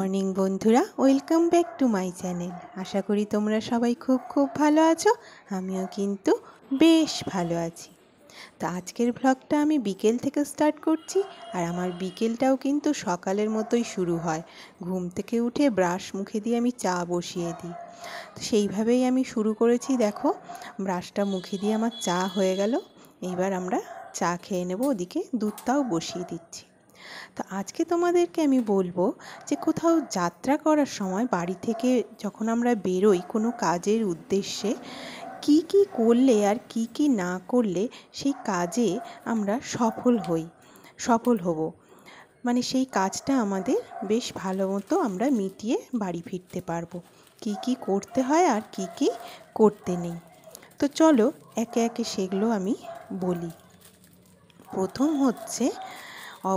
Morning বন্ধুরা, welcome back to my channel. আশা করি তোমরা সবাই খুব ভালো আছো। আমিও কিন্তু বেশ ভালো আছি। তো আজকের ব্লগটা আমি বিকেল থেকে স্টার্ট করছি, আর আমার বিকেলটাও কিন্তু সকালের মতোই শুরু হয়। ঘুম থেকে উঠে ব্রাশ মুখে দিয়ে আমি চা বসিয়ে দিই। তো সেইভাবেই আমি শুরু করেছি। দেখো, ব্রাশটা মুখে দিয়ে আমার চা হয়ে গেল। এইবার আমরা চা খেয়ে নেব, ওদিকে দুধটাও বসিয়ে দিচ্ছি। তো আজকে তোমাদেরকে আমি বলবো যে কোথাও যাত্রা করার সময় বাড়ি থেকে যখন আমরা বেরোই কোনো কাজের উদ্দেশ্যে, কি কি করলে আর কি কি না করলে সেই কাজে আমরা সফল হব, মানে সেই কাজটা আমাদের বেশ ভালো মতো আমরা মিটিয়ে বাড়ি ফিরতে পারবো। কি কি করতে হয় আর কি কি করতে নেই, তো চলো একে একে সেগুলো আমি বলি। প্রথম হচ্ছে,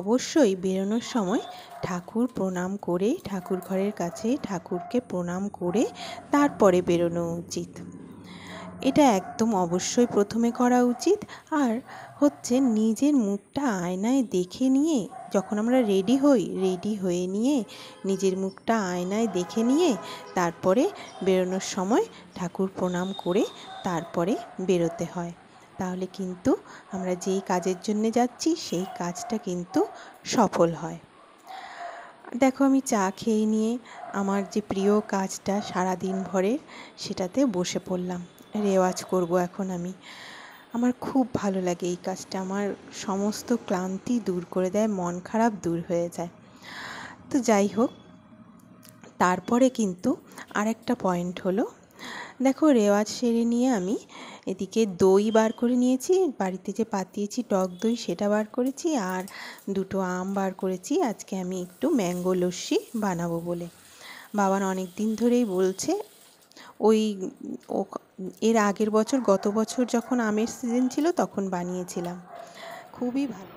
অবশ্যই বেরোনোর সময় ঠাকুর প্রণাম করে, ঠাকুর ঘরের কাছে ঠাকুরকে প্রণাম করে তারপরে বেরোনো উচিত। এটা একদম অবশ্যই প্রথমে করা উচিত। আর হচ্ছে, নিজের মুখটা আয়নায় দেখে নিয়ে যখন আমরা রেডি হয়ে নিয়ে নিজের মুখটা আয়নায় দেখে নিয়ে তারপরে বেরোনোর সময় ঠাকুর প্রণাম করে তারপরে বেরোতে হয়। তাহলে কিন্তু আমরা যেই কাজের জন্য যাচ্ছি সেই কাজটা কিন্তু সফল হয়। দেখো, আমি চা খেয়ে নিয়ে আমার যে প্রিয় কাজটা সারাদিন ভরের, সেটাতে বসে পড়লাম। রেওয়াজ করব এখন আমি। আমার খুব ভালো লাগে এই কাজটা, আমার সমস্ত ক্লান্তি দূর করে দেয়, মন খারাপ দূর হয়ে যায়। তো যাই হোক, তারপরে কিন্তু আরেকটা পয়েন্ট হলো, দেখো রেওয়াজ সেরে নিয়ে আমি এদিকে দই বার করে নিয়েছি, বাড়িতে যে পাতিয়েছি টক দই সেটা বার করেছি, আর দুটো আম বার করেছি। আজকে আমি একটু ম্যাঙ্গো লস্যি বানাবো বলে। বাবান অনেক দিন ধরেই বলছে। ওই এর আগের বছর, গত বছর যখন আমের সিজন ছিল তখন বানিয়েছিলাম, খুবই ভালো।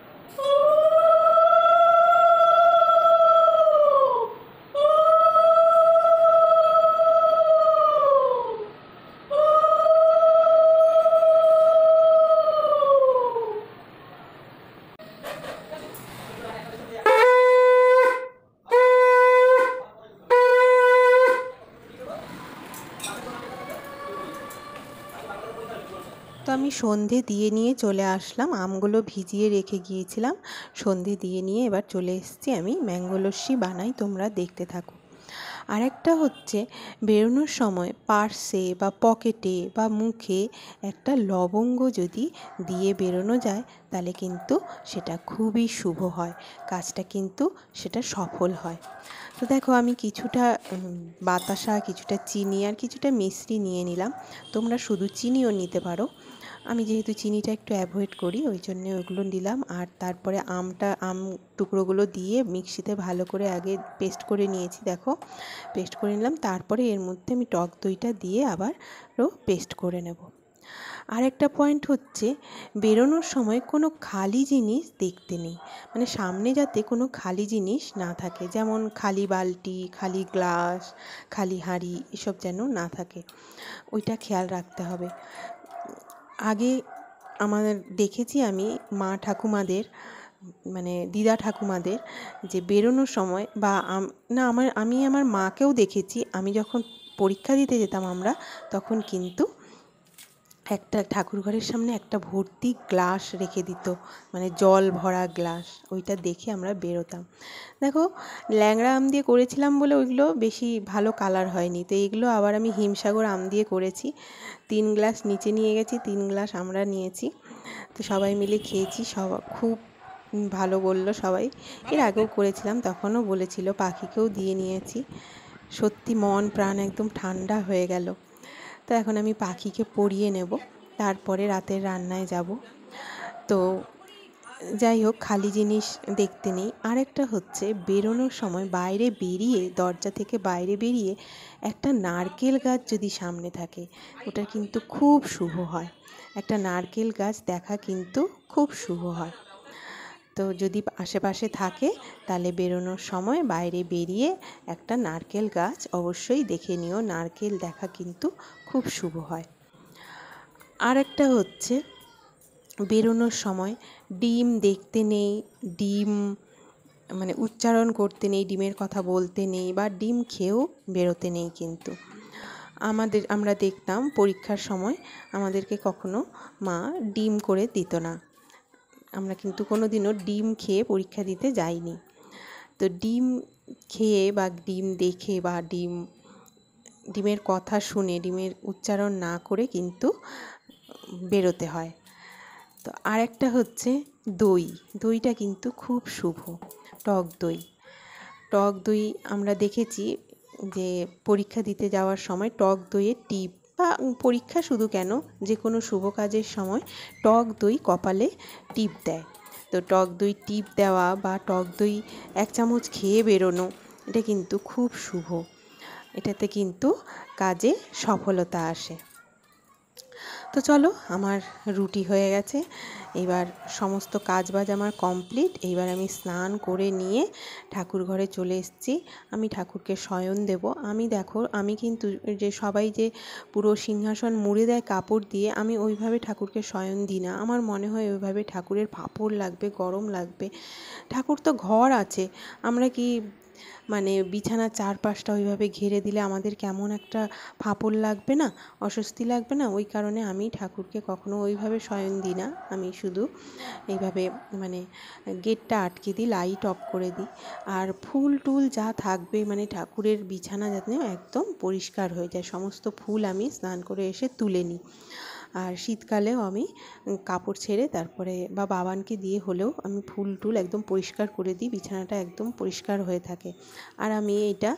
তো আমি সন্ধে দিয়ে নিয়ে চলে আসলাম, আমগুলো ভিজিয়ে রেখে গিয়েছিলাম, সন্ধে দিয়ে নিয়ে এবার চলে এসেছি আমি ম্যাঙ্গো লস্যি বানাই, তোমরা দেখতে থাকো। আরেকটা হচ্ছে, বেরোনোর সময় পার্সে বা পকেটে বা মুখে একটা লবঙ্গ যদি দিয়ে বেরোনো যায় তাহলে কিন্তু সেটা খুবই শুভ হয়, কাজটা কিন্তু সেটা সফল হয়। তো দেখো, আমি কিছুটা বাতাসা, কিছুটা চিনি আর কিছুটা মিশ্রি নিয়ে নিলাম। তোমরা শুধু চিনিও নিতে পারো, আমি যেহেতু চিনিটা একটু অ্যাভয়েড করি ওই জন্য ওইগুলো নিলাম। আর তারপরে আম টুকরোগুলো দিয়ে মিক্সিতে ভালো করে আগে পেস্ট করে নিয়েছি। দেখো, পেস্ট করে নিলাম, তারপরে এর মধ্যে আমি টক দইটা দিয়ে আবারও পেস্ট করে নেব। আর একটা পয়েন্ট হচ্ছে, বেরোনোর সময় কোনো খালি জিনিস দেখতে নেই, মানে সামনে যাতে কোনো খালি জিনিস না থাকে, যেমন খালি বালতি, খালি গ্লাস, খালি হাঁড়ি, এসব যেন না থাকে, ওইটা খেয়াল রাখতে হবে। আগে আমাদের দেখেছি আমি মা ঠাকুমাদের, মানে দিদা ঠাকুমাদের, যে বেরোনোর সময় বা আমি আমার মাকেও দেখেছি, আমি যখন পরীক্ষা দিতে যেতাম আমরা, তখন কিন্তু একটা ঠাকুরঘরের সামনে একটা ভর্তি গ্লাস রেখে দিত, মানে জল ভরা গ্লাস, ওইটা দেখে আমরা বেরোতাম। দেখো, ল্যাংড়া আম দিয়ে করেছিলাম বলে ওইগুলো বেশি ভালো কালার হয়নি, তো এইগুলো আবার আমি হিমসাগর আম দিয়ে করেছি। 3 গ্লাস নিচে নিয়ে গেছি, 3 গ্লাস আমরা নিয়েছি, তো সবাই মিলে খেয়েছি, খুব ভালো বললো সবাই। এর আগেও করেছিলাম, তখনও বলেছিল, পাখিকেও দিয়ে নিয়েছি। সত্যি মন প্রাণ একদম ঠান্ডা হয়ে গেল। তো এখন আমি পাখিকে পরিয়ে নেব, তারপরে রাতের রান্নায় যাব। তো যাই হোক, খালি জিনিস দেখতে নেই। আরেকটা হচ্ছে, বেরোনোর সময় বাইরে বেরিয়ে, দরজা থেকে বাইরে বেরিয়ে একটা নারকেল গাছ যদি সামনে থাকে, ওটা কিন্তু খুব শুভ হয়। একটা নারকেল গাছ দেখা কিন্তু খুব শুভ হয়। তো যদি আশেপাশে থাকে তাহলে বেরোনোর সময় বাইরে বেরিয়ে একটা নারকেল গাছ অবশ্যই দেখে নিও, নারকেল দেখা কিন্তু খুব শুভ হয়। আর একটা হচ্ছে, বেরোনোর সময় ডিম দেখতে নেই, ডিম মানে উচ্চারণ করতে নেই, ডিমের কথা বলতে নেই, বা ডিম খেয়েও বেরোতে নেই। কিন্তু আমরা দেখতাম পরীক্ষার সময় আমাদেরকে কখনো মা ডিম করে দিত না। আমরা কিন্তু কোনো দিনও ডিম খেয়ে পরীক্ষা দিতে যাইনি। তো ডিম খেয়ে বা ডিম দেখে বা ডিমের কথা শুনে ডিমের উচ্চারণ না করে কিন্তু বেরোতে হয়। তো আরেকটা হচ্ছে দইটা কিন্তু খুব শুভ। টক দই আমরা দেখেছি যে পরীক্ষা দিতে যাওয়ার সময় টক দইয়ের টিপ, বা পরীক্ষা শুধু কেন, যে কোনো শুভ কাজের সময় টক দই কপালে টিপ দেয়। তো টক দই টিপ দেওয়া বা টক দই 1 চামচ খেয়ে বেরোনো, এটা কিন্তু খুব শুভ। এটাতে কিন্তু কাজে সফলতা আসে। তো চলো, আমার রুটি হয়ে গেছে, এবার সমস্ত কাজবাজ আমার কমপ্লিট। এইবার আমি স্নান করে নিয়ে ঠাকুর ঘরে চলে এসেছি। আমি ঠাকুরকে শয়ন দেব। আমি কিন্তু যে সবাই যে পুরো সিংহাসন মুড়ে দেয় কাপড় দিয়ে, আমি ওইভাবে ঠাকুরকে শয়ন দিই না। আমার মনে হয় ওইভাবে ঠাকুরের ফাপড় লাগবে, গরম লাগবে। ঠাকুর তো ঘর আছে, আমরা কি মানে বিছানার চারপাশটা ওইভাবে ঘিরে দিলে আমাদের কেমন একটা ফাঁপড় লাগবে না, অস্বস্তি লাগবে না? ওই কারণে আমি ঠাকুরকে কখনো ওইভাবে শয়ন দিই না। আমি শুধু এইভাবে মানে গেটটা আটকে দিই, লাইট অফ করে দিই। আর ফুল টুল যা থাকবে, মানে ঠাকুরের বিছানা যাতে একদম পরিষ্কার হয়ে যায়, সমস্ত ফুল আমি স্নান করে এসে তুলে নিই। আর শীতকালেও আমি কাপড় ছেড়ে তারপরে বা বাবানকে দিয়ে হলেও আমি ফুল টুল একদম পরিষ্কার করে দিই, বিছানাটা একদম পরিষ্কার হয়ে থাকে। আর আমি এটা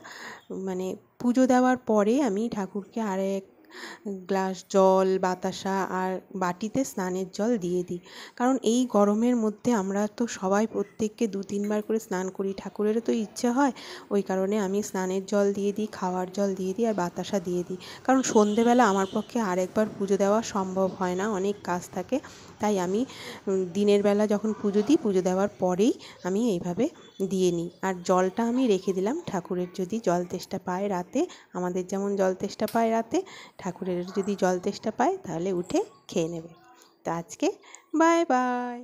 মানে পুজো দেওয়ার পরে আমি ঠাকুরকে আরেক গ্লাস জল, বাতাসা আর বাটিতে স্নানের জল দিয়ে দিই। কারণ এই গরমের মধ্যে আমরা তো সবাই প্রত্যেককে 2-3 বার করে স্নান করি, ঠাকুরেরও তো ইচ্ছে হয়। ওই কারণে আমি স্নানের জল দিয়ে দিই, খাওয়ার জল দিয়ে দিই, আর বাতাসা দিয়ে দিই। কারণ সন্ধেবেলা আমার পক্ষে আরেকবার পুজো দেওয়া সম্ভব হয় না, অনেক কাজ থাকে। তাই আমি দিনের বেলা যখন পুজো দিই, পুজো দেওয়ার পরেই আমি এইভাবে দিয়ে নিই। আর জলটা আমি রেখে দিলাম, ঠাকুরের যদি জল তেষ্টা পায় রাতে, আমাদের যেমন জল তেষ্টা পায় রাতে, ঠাকুরের যদি জল তেষ্টা পায় তাহলে উঠে খেয়ে নেবে। তো আজকে বাই বাই।